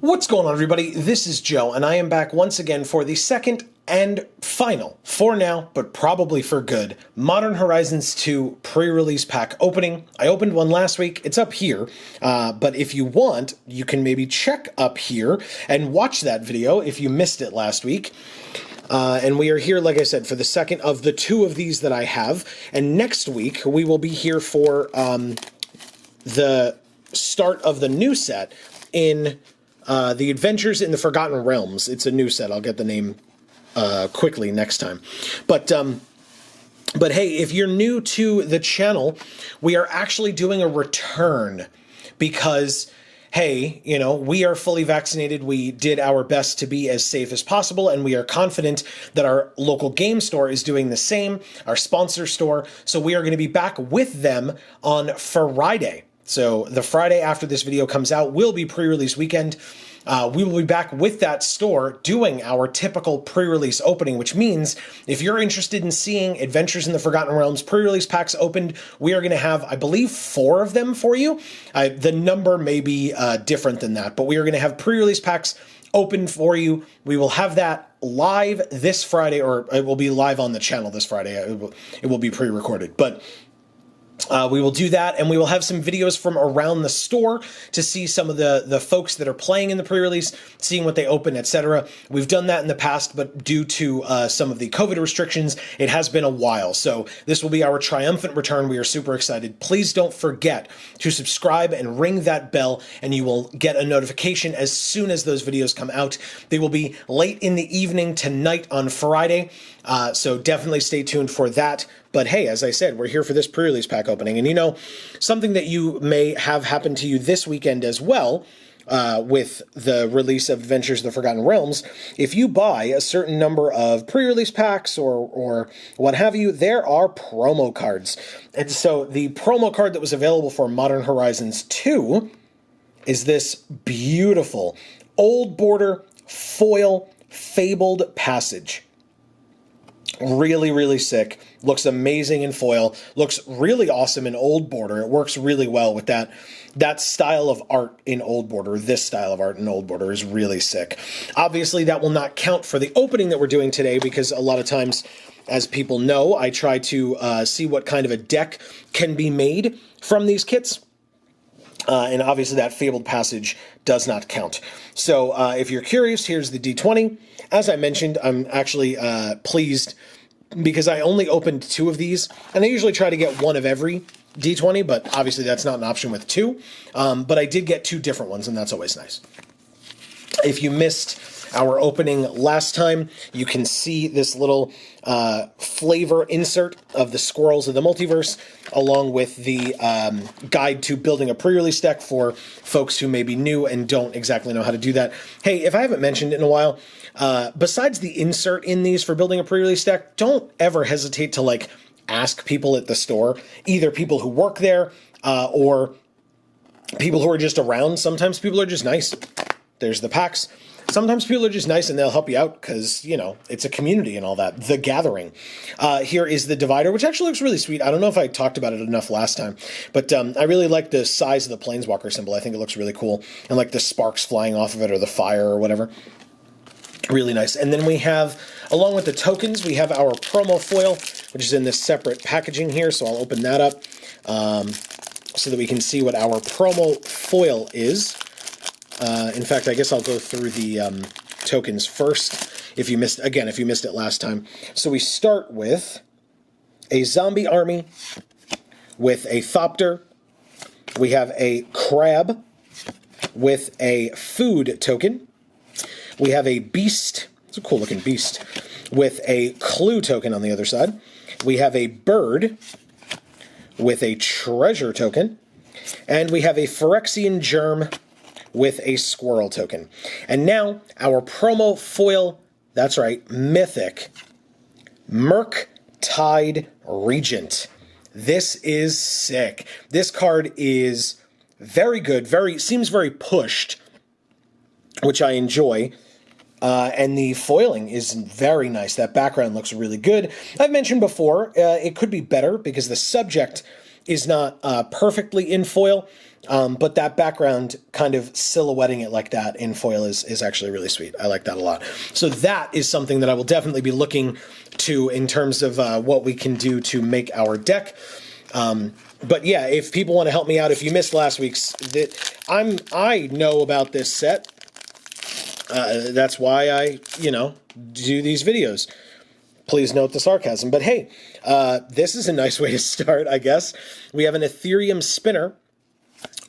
What's going on, everybody? This is Joe, and I am back once again for the second and final, for now, but probably for good, Modern Horizons 2 pre-release pack opening. I opened one last week. It's up here, but if you want, you can maybe check up here and watch that video if you missed it last week. And we are here, like I said, for the second of the two of these that I have, and next week we will be here for the start of the new set in the Adventures in the Forgotten Realms. It's a new set. I'll get the name quickly next time. But hey, if you're new to the channel, we are actually doing a return because, hey, you know, we are fully vaccinated. We did our best to be as safe as possible, and we are confident that our local game store is doing the same, our sponsor store. So we are going to be back with them on Friday. So the Friday after this video comes out will be pre-release weekend. We will be back with that store doing our typical pre-release opening, which means if you're interested in seeing Adventures in the Forgotten Realms pre-release packs opened, we are going to have, I believe, 4 of them for you. The number may be different than that, but we are going to have pre-release packs open for you. We will have that live this Friday, or it will be live on the channel this Friday. It will be pre-recorded, but we will do that, and we will have some videos from around the store to see some of the folks that are playing in the pre-release, seeing what they open, etc. We've done that in the past, but due to some of the COVID restrictions, it has been a while. So this will be our triumphant return. We are super excited. Please don't forget to subscribe and ring that bell, and you will get a notification as soon as those videos come out. They will be late in the evening tonight on Friday, so definitely stay tuned for that. But hey, as I said, we're here for this pre-release pack opening. And you know, something that you may have happen to you this weekend as well, with the release of Adventures of the Forgotten Realms, if you buy a certain number of pre-release packs or what have you, there are promo cards. And so the promo card that was available for Modern Horizons 2 is this beautiful old border foil fabled passage. Really, really sick. Looks amazing in foil. Looks really awesome in old border. It works really well with that style of art in old border. This style of art in old border is really sick. Obviously, that will not count for the opening that we're doing today because a lot of times, as people know, I try to see what kind of a deck can be made from these kits. And obviously that fabled passage does not count. So if you're curious, here's the D20. As I mentioned, I'm actually pleased because I only opened 2 of these, and I usually try to get 1 of every D20, but obviously that's not an option with 2. But I did get 2 different ones, and that's always nice. If you missed our opening last time, you can see this little flavor insert of the Squirrels of the Multiverse, along with the guide to building a pre-release deck for folks who may be new and don't exactly know how to do that. Hey, if I haven't mentioned it in a while, besides the insert in these for building a pre-release deck, don't ever hesitate to like ask people at the store, either people who work there or people who are just around. Sometimes people are just nice. There's the packs. Sometimes people are just nice and they'll help you out because, you know, it's a community and all that. The Gathering. Here is the divider, which actually looks really sweet. I don't know if I talked about it enough last time, but I really like the size of the Planeswalker symbol. I think it looks really cool. And like the sparks flying off of it or the fire or whatever. Really nice. And then we have, along with the tokens, we have our promo foil, which is in this separate packaging here. So I'll open that up so that we can see what our promo foil is. In fact, I guess I'll go through the tokens first, if you missed it last time. So we start with a zombie army with a Thopter. We have a crab with a food token. We have a beast. It's a cool looking beast with a clue token on the other side. We have a bird with a treasure token. And we have a Phyrexian germ with a squirrel token. And now our promo foil, that's right, mythic Murktide Regent. This is sick. This card is very good, seems very pushed, which I enjoy. And the foiling is very nice. That background looks really good. I've mentioned before, it could be better because the subject is not perfectly in foil, but that background kind of silhouetting it like that in foil is actually really sweet. I like that a lot. So that is something that I will definitely be looking to in terms of what we can do to make our deck. But yeah, if people want to help me out, if you missed last week's, I know about this set. That's why I, do these videos. Please note the sarcasm. But hey, this is a nice way to start, I guess. We have an Ethereum Spinner.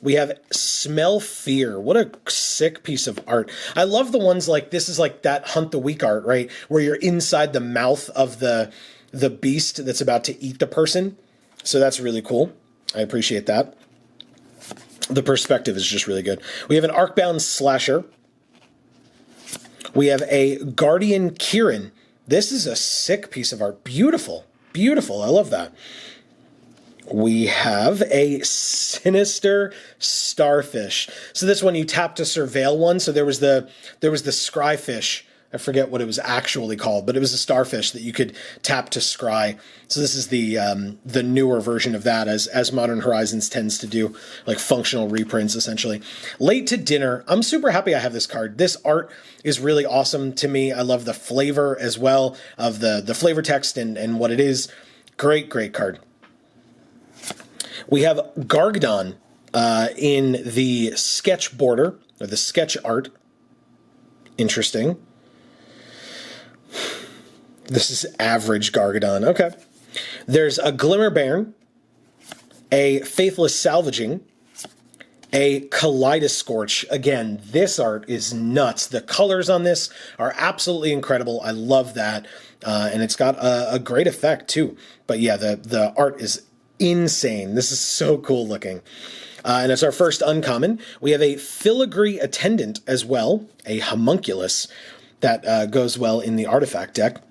We have Smell Fear. What a sick piece of art. I love the ones like, this is like that Hunt the Weak art, right? Where you're inside the mouth of the beast that's about to eat the person. So that's really cool. I appreciate that. The perspective is just really good. We have an Arcbound Slasher. We have a Guardian Kieran. This is a sick piece of art. Beautiful. Beautiful. I love that. We have a Sinister Starfish. So this one you tap to surveil one. So there was the Scryfish. I forget what it was actually called, but it was a starfish that you could tap to scry. So this is the newer version of that, as Modern Horizons tends to do, like functional reprints essentially. Late to Dinner. I'm super happy I have this card. This art is really awesome to me. I love the flavor as well of the flavor text and what it is. Great card. We have Gargadon in the sketch border, or the sketch art. Interesting. This is average Gargadon. Okay. There's a Glimmerbairn, a Faithless Salvaging, a Kaleidoscorch. Again, this art is nuts. The colors on this are absolutely incredible. I love that. And it's got a great effect too. But yeah, the art is insane. This is so cool looking. And it's our first uncommon. We have a Filigree Attendant as well, a Homunculus that goes well in the artifact deck.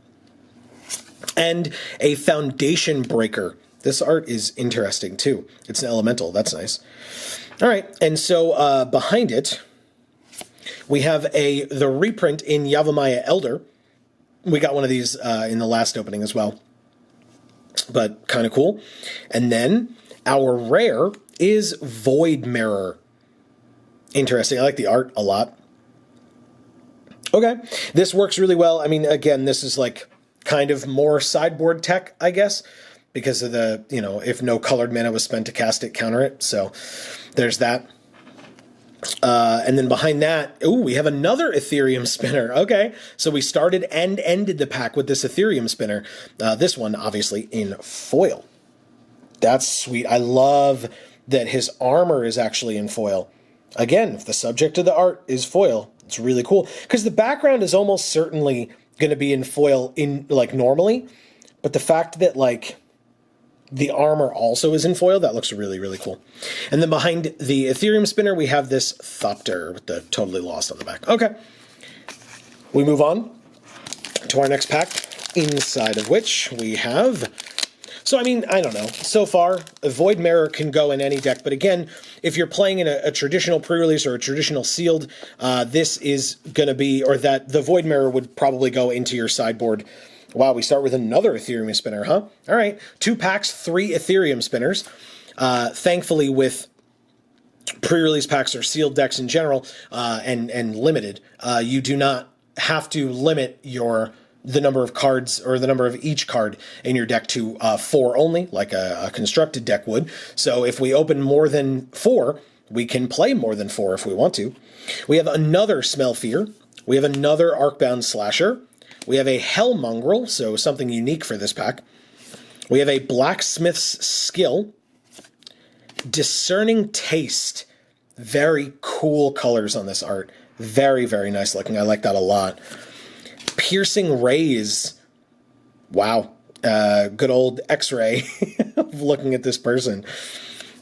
And a Foundation Breaker. This art is interesting too. It's an elemental. That's nice. All right, and so behind it, we have the reprint in Yavimaya Elder. We got one of these in the last opening as well, but kind of cool. And then our rare is Void Mirror. Interesting. I like the art a lot. Okay, this works really well. I mean, again, this is like kind of more sideboard tech, I guess, because of the, if no colored mana was spent to cast it, counter it. So there's that. And then behind that, we have another Ethereum Spinner. Okay, so we started and ended the pack with this Ethereum Spinner. This one, obviously, in foil. That's sweet. I love that his armor is actually in foil. Again, if the subject of the art is foil, it's really cool. Because the background is almost certainly going to be in foil normally, but the fact that the armor also is in foil, that looks really cool. And then behind the Ethereum Spinner, we have this Thopter with the Totally Lost on the back. Okay, we move on to our next pack, inside of which we have, so I mean, I don't know, so far a Void Mirror can go in any deck, but again, if you're playing in a traditional pre-release or a traditional sealed, this is going to be, or that the Void Mirror would probably go into your sideboard. Wow, we start with another Ethereum Spinner, huh? All right, 2 packs, 3 Ethereum Spinners. Thankfully, with pre-release packs or sealed decks in general, and limited, you do not have to limit the number of cards or the number of each card in your deck to 4 only, like a constructed deck would. So if we open more than 4, we can play more than 4 if we want to. We have another Smell Fear. We have another Arcbound Slasher. We have a Hell Mongrel, so something unique for this pack. We have a Blacksmith's Skill. Discerning Taste. Very cool colors on this art. Very nice looking. I like that a lot. Piercing Rays. Wow. Good old X-ray of looking at this person.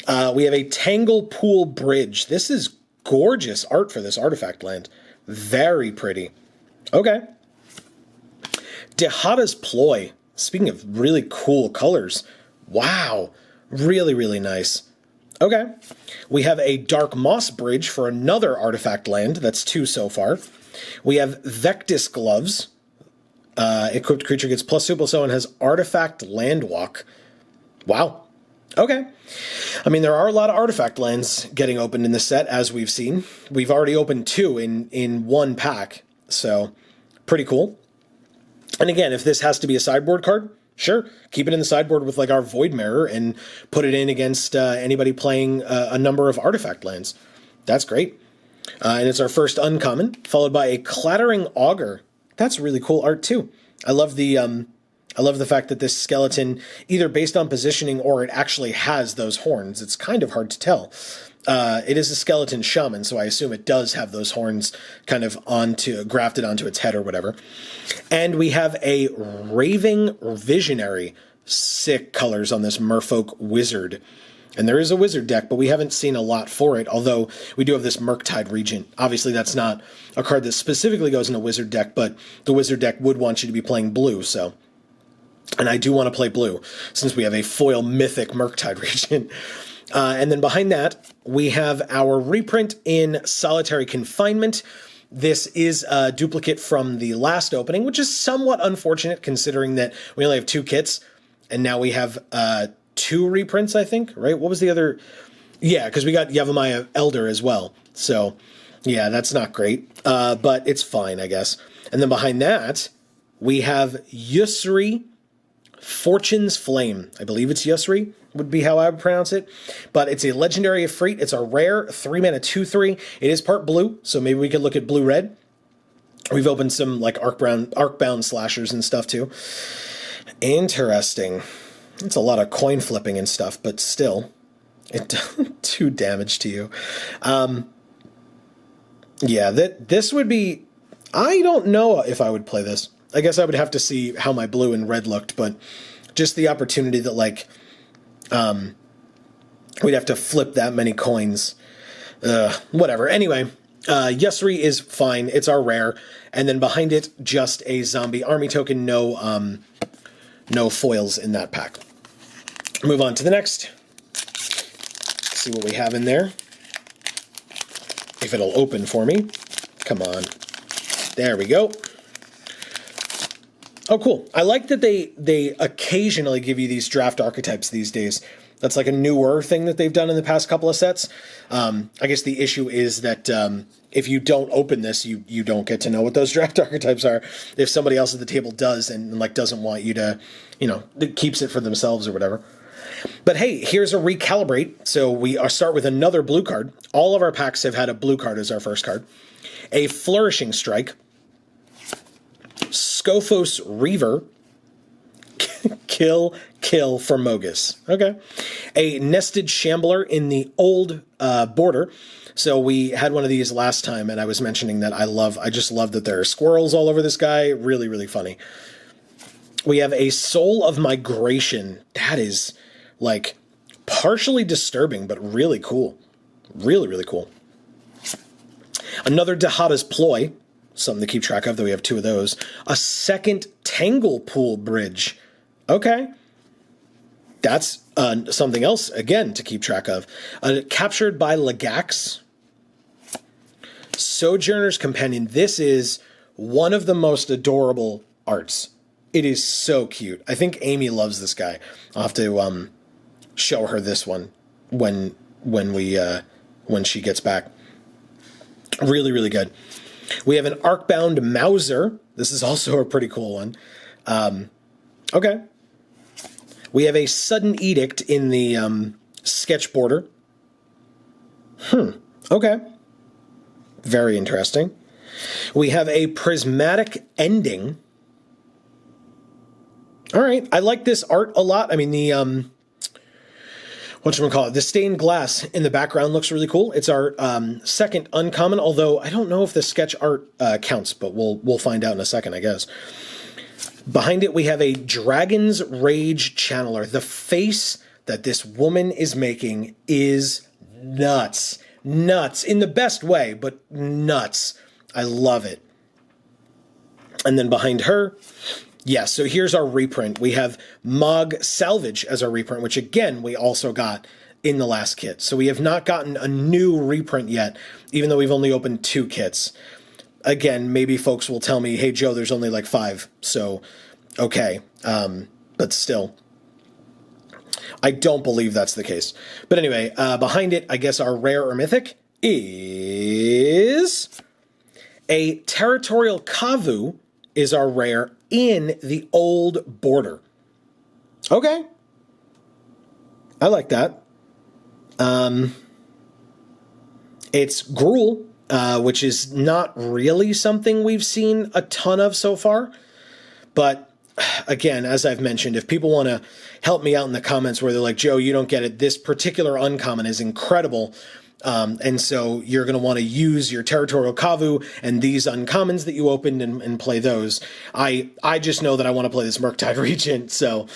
We have a Tangle Pool Bridge. This is gorgeous art for this artifact land. Very pretty. Okay. Dehada's Ploy. Speaking of really cool colors. Wow. Really nice. Okay. We have a Dark Moss Bridge for another artifact land. That's 2 so far. We have Vectis Gloves. Equipped creature gets +2/+0 and has Artifact Landwalk. Wow. Okay. I mean, there are a lot of artifact lands getting opened in this set, as we've seen. We've already opened 2 in one pack, so pretty cool. And again, if this has to be a sideboard card, sure, keep it in the sideboard with like our Void Mirror and put it in against anybody playing a number of artifact lands. That's great. And it's our first uncommon, followed by a Clattering Augur. That's really cool art too. I love the fact that this skeleton, either based on positioning or it actually has those horns. It's kind of hard to tell. It is a skeleton shaman, so I assume it does have those horns kind of grafted onto its head or whatever. And we have a Raving Visionary. Sick colors on this Merfolk Wizard. And there is a wizard deck, but we haven't seen a lot for it, although we do have this Murktide Regent. Obviously, that's not a card that specifically goes in a wizard deck, but the wizard deck would want you to be playing blue, so... And I do want to play blue, since we have a foil mythic Murktide Regent. And then behind that, we have our reprint in Solitary Confinement. This is a duplicate from the last opening, which is somewhat unfortunate, considering that we only have 2 kits, and now we have 2 reprints, I think, right? What was the other? Yeah, because we got Yavimaya Elder as well. So, yeah, that's not great, but it's fine, I guess. And then behind that, we have Yusri Fortune's Flame. I believe it's Yusri, would be how I would pronounce it. But it's a legendary Efreet. It's a rare 3-mana 2/3. It is part blue, so maybe we could look at blue-red. We've opened some like Arcbound slashers and stuff too. Interesting. It's a lot of coin flipping and stuff, but still, it does 2 damage to you. Yeah, this would be... I don't know if I would play this. I guess I would have to see how my blue and red looked, but just the opportunity that, like, we'd have to flip that many coins. Whatever. Anyway, Yusri is fine. It's our rare. And then behind it, just a zombie army token. No foils in that pack. Move on to the next. See what we have in there. If it'll open for me. Come on. There we go. Oh, cool. I like that they occasionally give you these draft archetypes these days. That's like a newer thing that they've done in the past couple of sets. I guess the issue is that if you don't open this, you don't get to know what those draft archetypes are. If somebody else at the table does and like doesn't want you to, keeps it for themselves or whatever. But hey, here's a Recalibrate. So we start with another blue card. All of our packs have had a blue card as our first card. A Flourishing Strike. Scophos Reaver. Kill for Mogus. Okay. A Nested Shambler in the old border. So we had one of these last time, and I was mentioning that I just love that there are squirrels all over this guy. Really, really funny. We have a Soul of Migration. That is, like, partially disturbing, but really cool. Really, really cool. Another Dahada's Ploy. Something to keep track of, though we have 2 of those. A second Tanglepool Bridge. Okay. That's something else, again, to keep track of. Captured by Lagax. Sojourner's Companion. This is one of the most adorable arts. It is so cute. I think Amy loves this guy. I'll have to show her this one when she gets back. Really, really good. We have an Arcbound Mauser. This is also a pretty cool one. Okay. We have a Sudden Edict in the sketch border. Okay. Very interesting. We have a Prismatic Ending. All right. I like this art a lot. I mean, the... the stained glass in the background looks really cool. It's our second uncommon, although I don't know if the sketch art counts, but we'll find out in a second, I guess. Behind it, we have a Dragon's Rage Channeler. The face that this woman is making is nuts. Nuts. In the best way, but nuts. I love it. And then behind her... yeah, so here's our reprint. We have Mog Salvage as our reprint, which again, we also got in the last kit. So we have not gotten a new reprint yet, even though we've only opened 2 kits. Again, maybe folks will tell me, hey, Joe, there's only like 5. So, okay. But still. I don't believe that's the case. But anyway, behind it, I guess our rare or mythic is a Territorial Kavu is our rare in the old border. Okay. I like that. It's Gruul, which is not really something we've seen a ton of so far. But again, as I've mentioned, if people want to help me out in the comments where they're like, Joe, you don't get it, this particular uncommon is incredible. And so you're going to want to use your Territorial Kavu and these uncommons that you opened and play those. I just know that I want to play this Murktide Regent. So,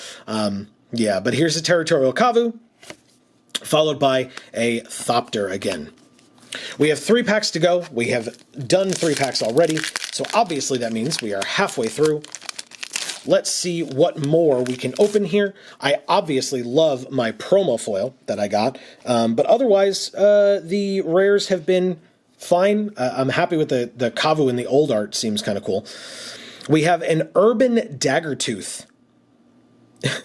yeah, but here's a Territorial Kavu, followed by a Thopter again. We have 3 packs to go. We have done 3 packs already. So obviously that means we are halfway through. Let's see what more we can open here. I obviously love my promo foil that I got, but otherwise the rares have been fine. I'm happy with the Kavu in the old art, seems kind of cool. We have an Urban Daggertooth.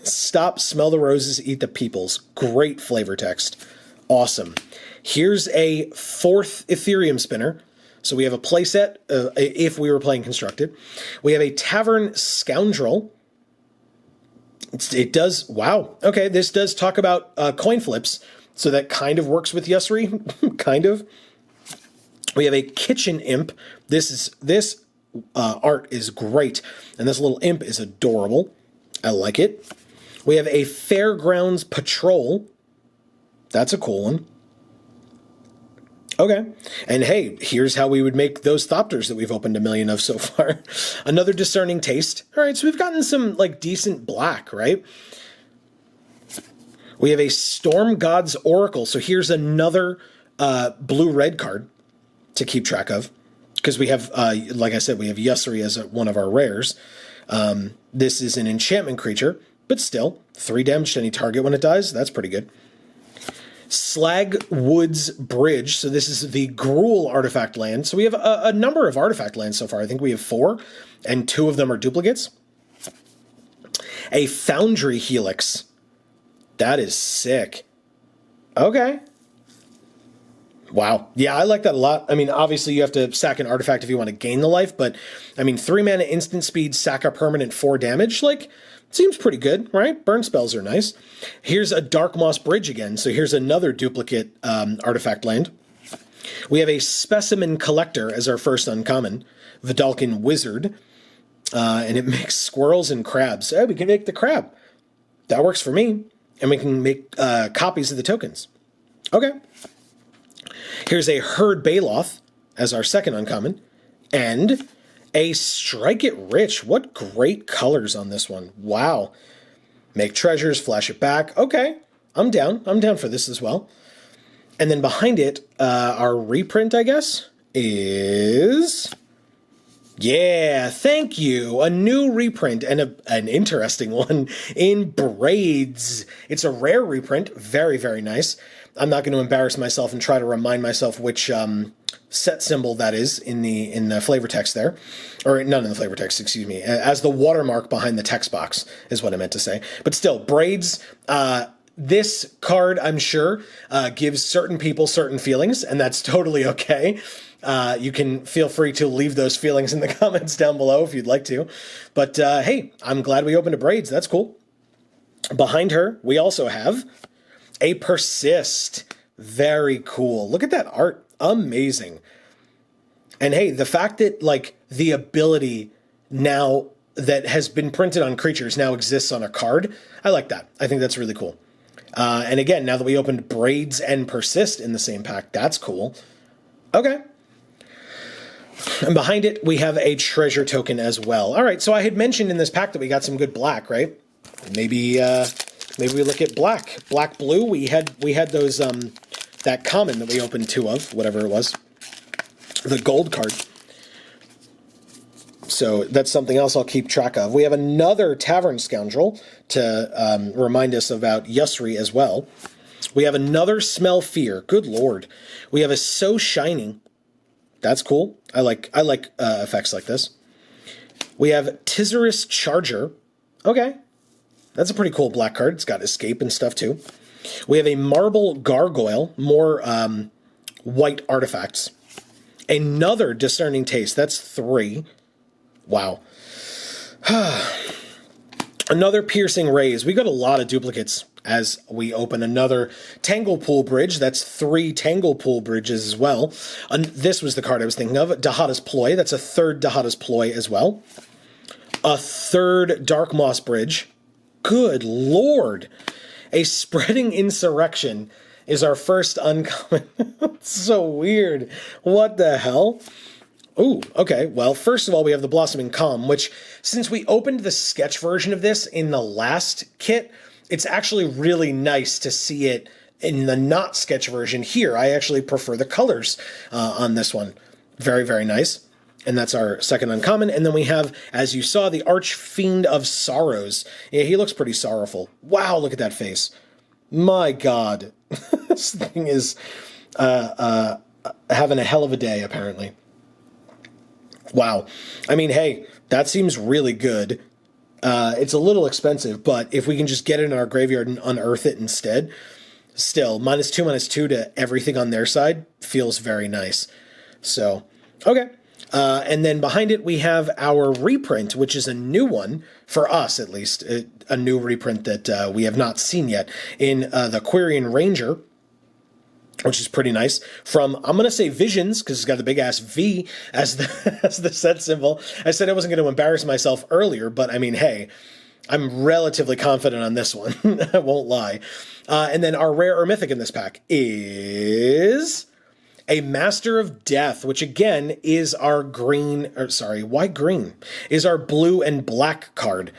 Stop, smell the roses, eat the peoples. Great flavor text. Awesome. Here's a 4th Ethereum Spinner. So we have a playset, if we were playing Constructed. We have a Tavern Scoundrel. It does, wow. Okay, this does talk about coin flips, so that kind of works with Yusri, kind of. We have a Kitchen Imp. This art is great, and this little imp is adorable. I like it. We have a Fairgrounds Patrol. That's a cool one. Okay. And hey, here's how we would make those Thopters that we've opened a million of so far. Another Discerning Taste. All right, so we've gotten some like decent black, right? We have a Storm God's Oracle. So here's another blue-red card to keep track of. Because we have, like I said, we have Yusri as one of our rares. This is an enchantment creature, but still, 3 damage to any target when it dies. That's pretty good. Slag Woods Bridge. So this is the Gruul artifact land. So we have a number of artifact lands so far. I think we have 4, and 2 of them are duplicates. A Foundry Helix. That is sick. Okay. Wow. Yeah, I like that a lot. I mean, obviously you have to sack an artifact if you want to gain the life, but I mean, 3 mana instant speed, sack a permanent 4 damage, like, seems pretty good, right? Burn spells are nice. Here's a Dark Moss Bridge again, so here's another duplicate artifact land. We have a Specimen Collector as our first uncommon, Vidalcan Wizard, and it makes squirrels and crabs. Oh, we can make the crab. That works for me. And we can make copies of the tokens. Okay. Here's a Herd Baloth as our second uncommon, and a Strike It Rich. What great colors on this one. Wow. Make treasures, flash it back. Okay, I'm down. I'm down for this as well. And then behind it, our reprint, I guess, is... Yeah, thank you. A new reprint, and an interesting one in Braids. It's a rare reprint. Very, very nice. I'm not going to embarrass myself and try to remind myself which set symbol that is in the flavor text there. Or none in the flavor text, excuse me. As the watermark behind the text box is what I meant to say. But still, Braids, this card, I'm sure, gives certain people certain feelings, and that's totally okay. You can feel free to leave those feelings in the comments down below if you'd like to. But hey, I'm glad we opened a Braids. That's cool. Behind her, we also have a Persist. Very cool. Look at that art. Amazing. And hey, the fact that like the ability now that has been printed on creatures now exists on a card, I like that. I think that's really cool. And again, now that we opened Braids and Persist in the same pack, that's cool. Okay. And behind it, we have a treasure token as well. All right, so I had mentioned in this pack that we got some good black, right? Maybe we look at black. Black blue, we had those that common that we opened 2 of, whatever it was. The gold card. So that's something else I'll keep track of. We have another Tavern Scoundrel to remind us about Yusri as well. We have another Smell Fear. Good lord. We have a So Shining. That's cool. I like effects like this. We have Tizerus Charger. Okay. That's a pretty cool black card. It's got escape and stuff too. We have a Marble Gargoyle, more white artifacts. Another Discerning Taste, that's 3. Wow. Another Piercing Rays. We got a lot of duplicates as we open another Tanglepool Bridge. That's 3 Tanglepool Bridges as well. And this was the card I was thinking of. Dahada's Ploy. That's a 3rd Dahada's Ploy as well. A 3rd Dark Moss Bridge. Good Lord. A Spreading Insurrection is our first uncommon. So weird. What the hell? Ooh, okay. Well, first of all, we have the Blossoming Calm, which, since we opened the sketch version of this in the last kit, it's actually really nice to see it in the not sketch version here. I actually prefer the colors on this one. Very, very nice. And that's our second uncommon. And then we have, as you saw, the Archfiend of Sorrows. Yeah, he looks pretty sorrowful. Wow, look at that face. My God. This thing is having a hell of a day, apparently. Wow. I mean, hey, that seems really good. It's a little expensive, but if we can just get it in our graveyard and unearth it instead, still, -2/-2 to everything on their side feels very nice. So, okay. And then behind it, we have our reprint, which is a new one, for us at least, a new reprint that we have not seen yet, in the Quirion Ranger, which is pretty nice, from, I'm going to say Visions, because it's got the big-ass V as the set symbol. I said I wasn't going to embarrass myself earlier, but I mean, hey, I'm relatively confident on this one. I won't lie. And then our rare or mythic in this pack is a Master of Death, which again is our green, or sorry, why green? Is our blue and black card.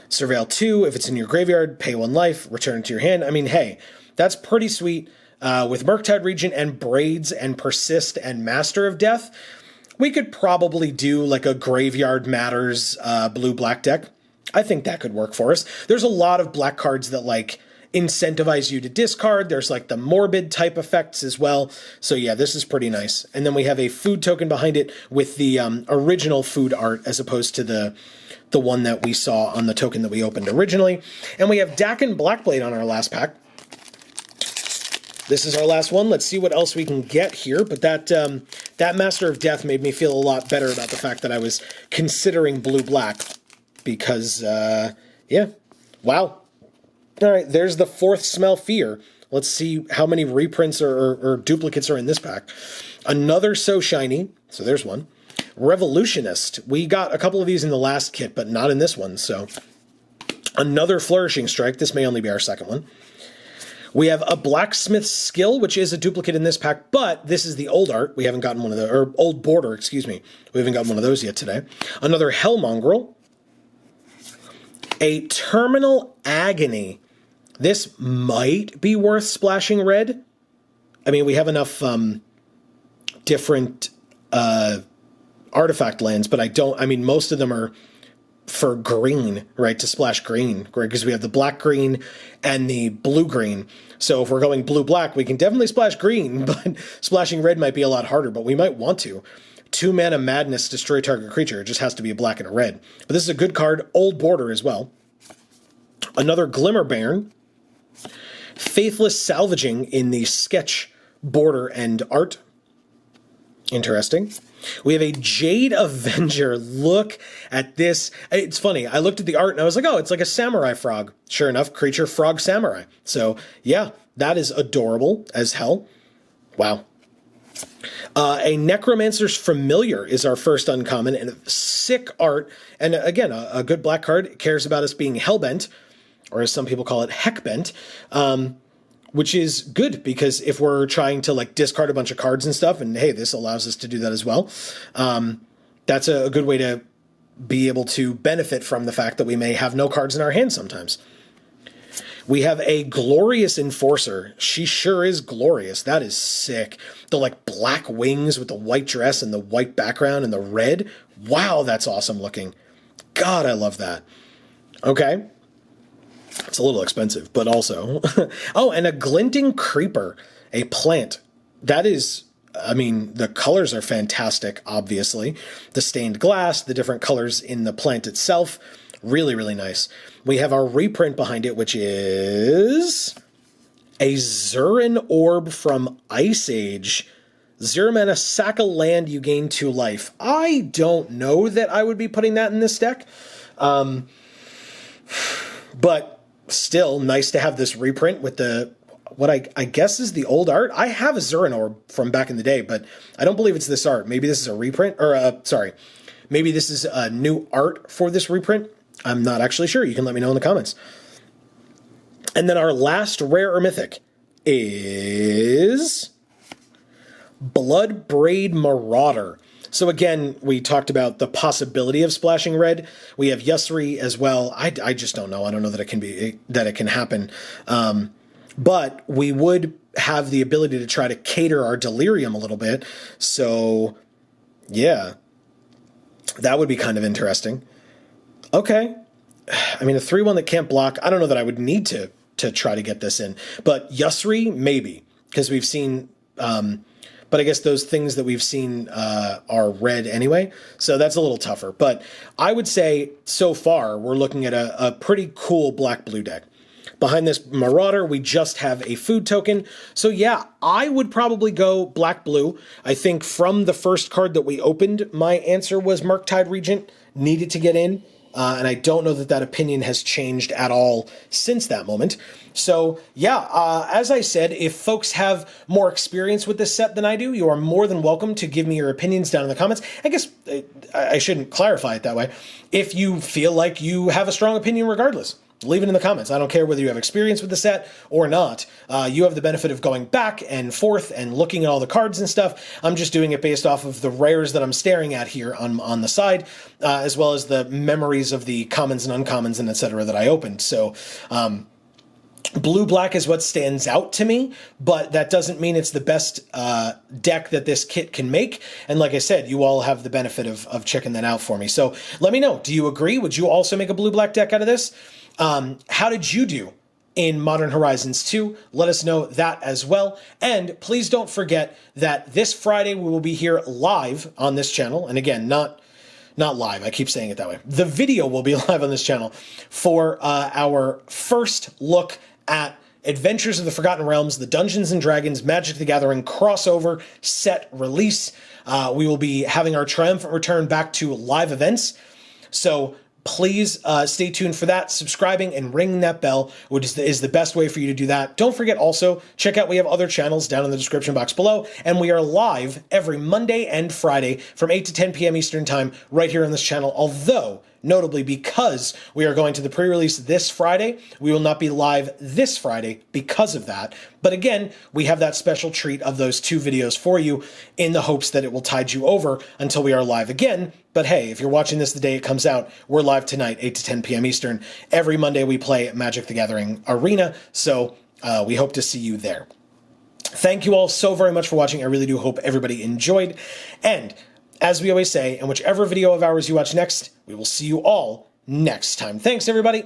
Surveil 2, if it's in your graveyard, pay 1 life, return it to your hand. I mean, hey, that's pretty sweet. With Murktide Regent and Braids and Persist and Master of Death, we could probably do like a Graveyard Matters blue-black deck. I think that could work for us. There's a lot of black cards that like incentivize you to discard. There's like the morbid type effects as well. So yeah, this is pretty nice. And then we have a food token behind it with the original food art as opposed to the one that we saw on the token that we opened originally. And we have Dakin Blackblade on our last pack. This is our last one. Let's see what else we can get here. But that Master of Death made me feel a lot better about the fact that I was considering blue-black. Because, yeah. Wow. All right, there's the 4th Smell Fear. Let's see how many reprints or duplicates are in this pack. Another So Shiny. So there's one. Revolutionist. We got a couple of these in the last kit, but not in this one. So another Flourishing Strike. This may only be our second one. We have a Blacksmith's Skill, which is a duplicate in this pack, but this is the old art. We haven't gotten one of the, or old border, excuse me. We haven't gotten one of those yet today. Another Hellmongrel. A Terminal Agony. This might be worth splashing red. I mean, we have enough different artifact lands, but I mean, most of them are for green, right, to splash green, right, because we have the black-green and the blue-green. So if we're going blue-black, we can definitely splash green, but splashing red might be a lot harder, but we might want to. 2-mana Madness, destroy target creature. It just has to be a black and a red. But this is a good card, old border as well. Another Glimmer Baron. Faithless Salvaging in the sketch border and art. Interesting. We have a Jade Avenger. Look at this. It's funny. I looked at the art and I was like, oh, it's like a samurai frog. Sure enough, creature frog samurai. So yeah, that is adorable as hell. Wow. A Necromancer's Familiar is our first uncommon, and sick art. And again, a good black card. It cares about us being hellbent, or as some people call it, heckbent. Which is good, because if we're trying to like discard a bunch of cards and stuff, and hey, this allows us to do that as well, that's a good way to be able to benefit from the fact that we may have no cards in our hand sometimes. We have a Glorious Enforcer. She sure is glorious. That is sick. The like black wings with the white dress and the white background and the red. Wow, that's awesome looking. God, I love that. Okay. It's a little expensive, but also... oh, and a Glinting Creeper, a plant. That is, I mean, the colors are fantastic, obviously. The stained glass, the different colors in the plant itself. Really, really nice. We have our reprint behind it, which is a Zurin Orb from Ice Age. 0 mana, sack a land, you gain 2 life. I don't know that I would be putting that in this deck. But still, nice to have this reprint with the, what I guess is the old art. I have a Zurin Orb from back in the day, but I don't believe it's this art. Maybe this is a reprint, or sorry, maybe this is a new art for this reprint. I'm not actually sure. You can let me know in the comments. And then our last rare or mythic is Blood Braid Marauder. So again, we talked about the possibility of splashing red. We have Yusri as well. I just don't know. I don't know that it can happen. But we would have the ability to try to cater our Delirium a little bit. So yeah, that would be kind of interesting. Okay. I mean, a 3/1 that can't block, I don't know that I would need to try to get this in. But Yusri, maybe, because we've seen, but I guess those things that we've seen are red anyway, so that's a little tougher. But I would say, so far, we're looking at a pretty cool black-blue deck. Behind this Marauder, we just have a food token. So yeah, I would probably go black-blue. I think from the first card that we opened, my answer was Murktide Regent, needed to get in. And I don't know that that opinion has changed at all since that moment. So yeah, as I said, if folks have more experience with this set than I do, you are more than welcome to give me your opinions down in the comments. I guess I shouldn't clarify it that way. If you feel like you have a strong opinion regardless, leave it in the comments. I don't care whether you have experience with the set or not. You have the benefit of going back and forth and looking at all the cards and stuff. I'm just doing it based off of the rares that I'm staring at here on the side, as well as the memories of the commons and uncommons and etc. that I opened. So blue-black is what stands out to me, but that doesn't mean it's the best deck that this kit can make. And like I said, you all have the benefit of checking that out for me. So let me know. Do you agree? Would you also make a blue-black deck out of this? How did you do in Modern Horizons 2? Let us know that as well. And please don't forget that this Friday we will be here live on this channel. And again, not live, I keep saying it that way. The video will be live on this channel for our first look at Adventures of the Forgotten Realms, the Dungeons & Dragons Magic the Gathering crossover set release. We will be having our triumphant return back to live events. So please stay tuned for that. Subscribing and ringing that bell is the best way for you to do that. Don't forget also, check out, we have other channels down in the description box below, and we are live every Monday and Friday from 8 to 10 p.m. Eastern Time right here on this channel. Although, notably, because we are going to the pre-release this Friday, we will not be live this Friday because of that. But again, we have that special treat of those 2 videos for you in the hopes that it will tide you over until we are live again. But hey, if you're watching this the day it comes out, we're live tonight, 8 to 10 p.m. Eastern. Every Monday we play Magic the Gathering Arena, so we hope to see you there. Thank you all so very much for watching. I really do hope everybody enjoyed. And as we always say, in whichever video of ours you watch next, we will see you all next time. Thanks, everybody.